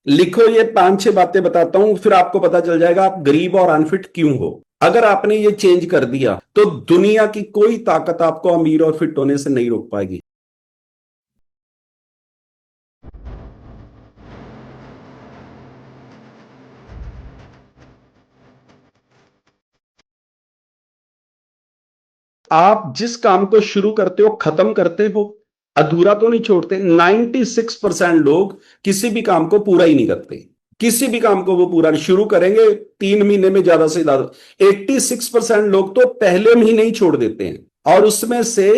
लिखो, ये 5-6 बातें बताता हूं, फिर आपको पता चल जाएगा आप गरीब और अनफिट क्यों हो। अगर आपने ये चेंज कर दिया तो दुनिया की कोई ताकत आपको अमीर और फिट होने से नहीं रोक पाएगी। आप जिस काम को शुरू करते हो खत्म करते हो, अधूरा तो नहीं छोड़ते। 96% लोग किसी भी काम को पूरा ही नहीं करते। किसी भी काम को वो पूरा नहीं शुरू करेंगे, 3 महीने में ज्यादा से ज्यादा 86% लोग तो पहले महीने ही छोड़ देते हैं। और उसमें से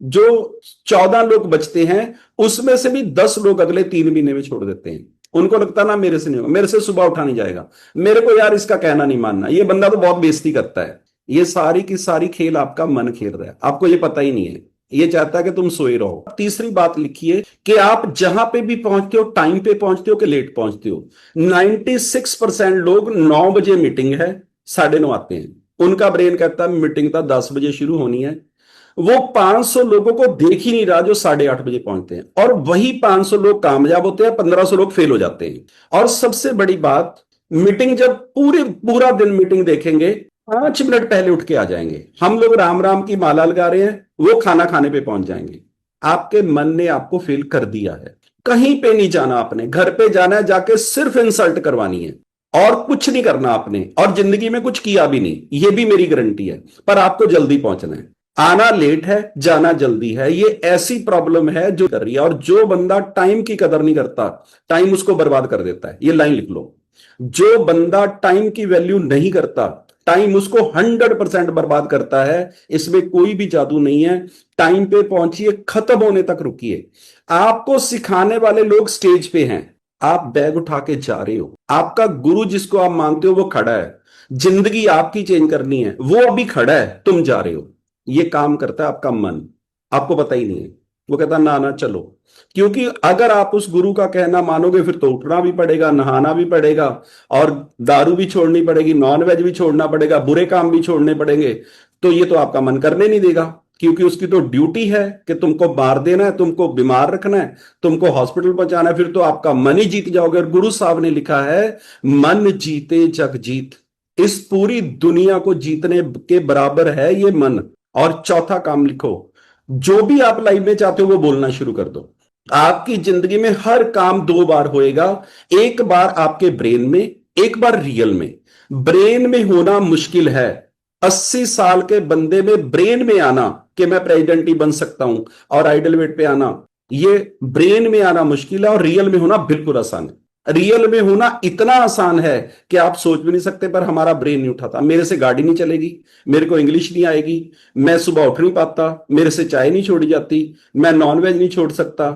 जो 14 लोग बचते हैं, उसमें से भी 10 लोग अगले 3 महीने में छोड़ देते हैं। उनको लगता ना मेरे से नहीं होगा, मेरे से सुबह उठा नहीं जाएगा, मेरे को यार इसका कहना नहीं मानना, ये बंदा तो बहुत बेइज्जती करता है। ये सारी की सारी खेल आपका मन खेल रहा है, आपको ये पता ही नहीं है। ये चाहता है कि तुम सोए रहो। तीसरी बात लिखिए कि आप जहां पे भी पहुंचते हो, टाइम पे पहुंचते हो कि लेट पहुंचते हो। 96% लोग 9 बजे मीटिंग है, 9:30 आते हैं। उनका ब्रेन कहता है मीटिंग तो 10 बजे शुरू होनी है। वो 500 लोगों को देख ही नहीं रहा जो 8:30 बजे पहुंचते हैं, और वही 500 लोग कामयाब होते हैं, 1500 लोग फेल हो जाते हैं। और सबसे बड़ी बात, मीटिंग जब पूरा दिन मीटिंग देखेंगे, 5 मिनट पहले उठ के आ जाएंगे। हम लोग राम राम की माला लगा रहे हैं, वो खाना खाने पे पहुंच जाएंगे। आपके मन ने आपको फेल कर दिया है। कहीं पे नहीं जाना आपने, घर पे जाना है, जाके सिर्फ इंसल्ट करवानी है और कुछ नहीं करना आपने, और जिंदगी में कुछ किया भी नहीं, ये भी मेरी गारंटी है। पर आपको जल्दी पहुंचना है, आना लेट है, जाना जल्दी है। ये ऐसी प्रॉब्लम है जो कर रही है। और जो बंदा टाइम की कदर नहीं करता, टाइम उसको बर्बाद कर देता है। ये लाइन लिख लो, जो बंदा टाइम की वैल्यू नहीं करता, टाइम उसको 100% बर्बाद करता है। इसमें कोई भी जादू नहीं है। टाइम पे पहुंचिए, खत्म होने तक रुकिए। आपको सिखाने वाले लोग स्टेज पे हैं, आप बैग उठा के जा रहे हो। आपका गुरु जिसको आप मानते हो वो खड़ा है। जिंदगी आपकी चेंज करनी है, वो अभी खड़ा है, तुम जा रहे हो। ये काम करता है आपका मन, आपको पता ही नहीं है। वो कहता ना ना चलो, क्योंकि अगर आप उस गुरु का कहना मानोगे फिर तो उठना भी पड़ेगा, नहाना भी पड़ेगा, और दारू भी छोड़नी पड़ेगी, नॉनवेज भी छोड़ना पड़ेगा, बुरे काम भी छोड़ने पड़ेंगे। तो ये तो आपका मन करने नहीं देगा, क्योंकि उसकी तो ड्यूटी है कि तुमको मार देना है, तुमको बीमार रखना है, तुमको हॉस्पिटल पहुंचाना है। फिर तो आपका मन ही जीत जाओगे। और गुरु साहब ने लिखा है, मन जीते जग जीत। इस पूरी दुनिया को जीतने के बराबर है ये मन। और चौथा काम लिखो, जो भी आप लाइफ में चाहते हो वो बोलना शुरू कर दो। आपकी जिंदगी में हर काम 2 बार होएगा, एक बार आपके ब्रेन में, एक बार रियल में। ब्रेन में होना मुश्किल है। 80 साल के बंदे में ब्रेन में आना कि मैं प्रेसिडेंट ही बन सकता हूं और आइडल वेट पे आना, ये ब्रेन में आना मुश्किल है। और रियल में होना बिल्कुल आसान है। रियल में होना इतना आसान है कि आप सोच भी नहीं सकते। पर हमारा ब्रेन नहीं उठाता। मेरे से गाड़ी नहीं चलेगी, मेरे को इंग्लिश नहीं आएगी, मैं सुबह उठ नहीं पाता, मेरे से चाय नहीं छोड़ी जाती, मैं नॉनवेज नहीं छोड़ सकता,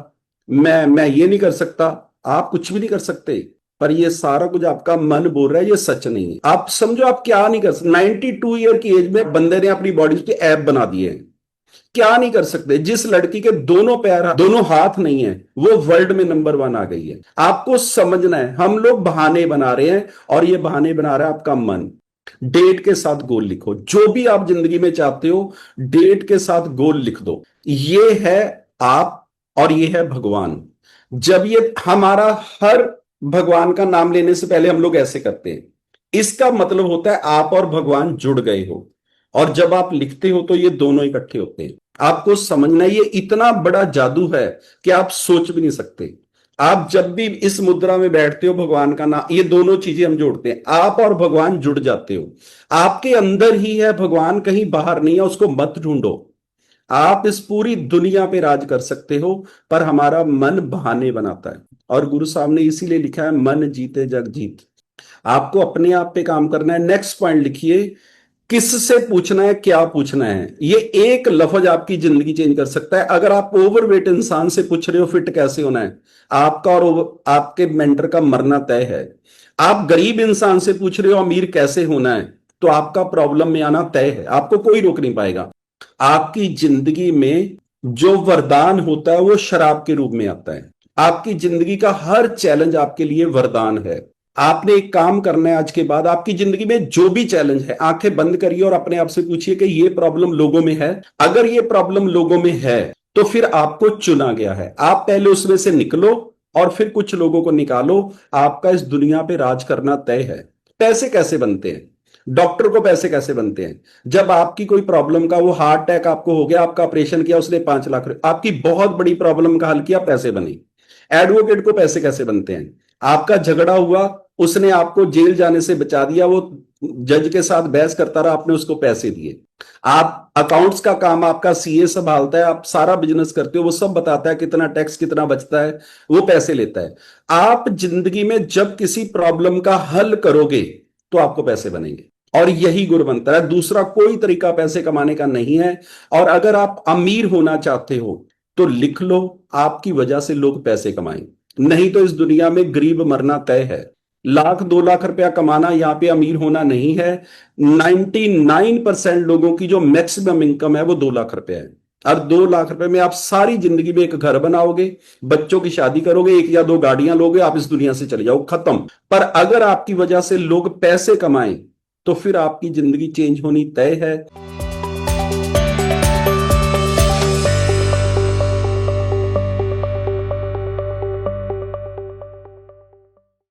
मैं ये नहीं कर सकता। आप कुछ भी नहीं कर सकते। पर ये सारा कुछ आपका मन बोल रहा है, ये सच नहीं है। आप समझो आप क्या नहीं कर सकते। 92 ईयर की एज में बंदे ने अपनी बॉडी के ऐप बना दिए हैं। क्या नहीं कर सकते। जिस लड़की के दोनों पैर दोनों हाथ नहीं है, वो वर्ल्ड में नंबर 1 आ गई है। आपको समझना है, हम लोग बहाने बना रहे हैं, और ये बहाने बना रहा है आपका मन। डेट के साथ गोल लिखो, जो भी आप जिंदगी में चाहते हो डेट के साथ गोल लिख दो। ये है आप, और ये है भगवान। जब ये हमारा हर भगवान का नाम लेने से पहले हम लोग ऐसे करते हैं, इसका मतलब होता है आप और भगवान जुड़ गए हो। और जब आप लिखते हो तो ये दोनों इकट्ठे होते हैं। आपको समझना है, ये इतना बड़ा जादू है कि आप सोच भी नहीं सकते। आप जब भी इस मुद्रा में बैठते हो, भगवान का नाम, ये दोनों चीजें हम जोड़ते हैं, आप और भगवान जुड़ जाते हो। आपके अंदर ही है भगवान, कहीं बाहर नहीं है, उसको मत ढूंढो। आप इस पूरी दुनिया पे राज कर सकते हो, पर हमारा मन बहाने बनाता है। और गुरु साहब ने इसीलिए लिखा है, मन जीते जग जीत। आपको अपने आप पे काम करना है। नेक्स्ट पॉइंट लिखिए, किससे पूछना है, क्या पूछना है। ये एक लफ्ज आपकी जिंदगी चेंज कर सकता है। अगर आप ओवरवेट इंसान से पूछ रहे हो फिट कैसे होना है, आपका और आपके मेंटर का मरना तय है। आप गरीब इंसान से पूछ रहे हो अमीर कैसे होना है, तो आपका प्रॉब्लम में आना तय है। आपको कोई रोक नहीं पाएगा। आपकी जिंदगी में जो वरदान होता है वो शराब के रूप में आता है। आपकी जिंदगी का हर चैलेंज आपके लिए वरदान है। आपने एक काम करना है, आज के बाद आपकी जिंदगी में जो भी चैलेंज है, आंखें बंद करिए और अपने आप से पूछिए कि ये प्रॉब्लम लोगों में है। अगर ये प्रॉब्लम लोगों में है तो फिर आपको चुना गया है। आप पहले उसमें से निकलो, और फिर कुछ लोगों को निकालो, आपका इस दुनिया पे राज करना तय है। पैसे कैसे बनते हैं? डॉक्टर को पैसे कैसे बनते हैं? जब आपकी कोई प्रॉब्लम का, वो हार्ट अटैक आपको हो गया, आपका ऑपरेशन किया, उसने 5 लाख, आपकी बहुत बड़ी प्रॉब्लम का हल किया, पैसे बने। एडवोकेट को पैसे कैसे बनते हैं? आपका झगड़ा हुआ, उसने आपको जेल जाने से बचा दिया, वो जज के साथ बहस करता रहा, आपने उसको पैसे दिए। आप अकाउंट्स का काम आपका सीए संभालता है, आप सारा बिजनेस करते हो, वो सब बताता है कितना टैक्स कितना बचता है, वो पैसे लेता है। आप जिंदगी में जब किसी प्रॉब्लम का हल करोगे तो आपको पैसे बनेंगे, और यही गुर बनता है। दूसरा कोई तरीका पैसे कमाने का नहीं है। और अगर आप अमीर होना चाहते हो तो लिख लो, आपकी वजह से लोग पैसे कमाएं, नहीं तो इस दुनिया में गरीब मरना तय है। 1-2 लाख रुपया कमाना यहां पे अमीर होना नहीं है। 99% लोगों की जो मैक्सिमम इनकम है वो 2 लाख रुपया है। और 2 लाख रुपए में आप सारी जिंदगी में एक घर बनाओगे, बच्चों की शादी करोगे, 1 या 2 गाड़ियां लोगे, आप इस दुनिया से चले जाओ, खत्म। पर अगर आपकी वजह से लोग पैसे कमाएं तो फिर आपकी जिंदगी चेंज होनी तय है।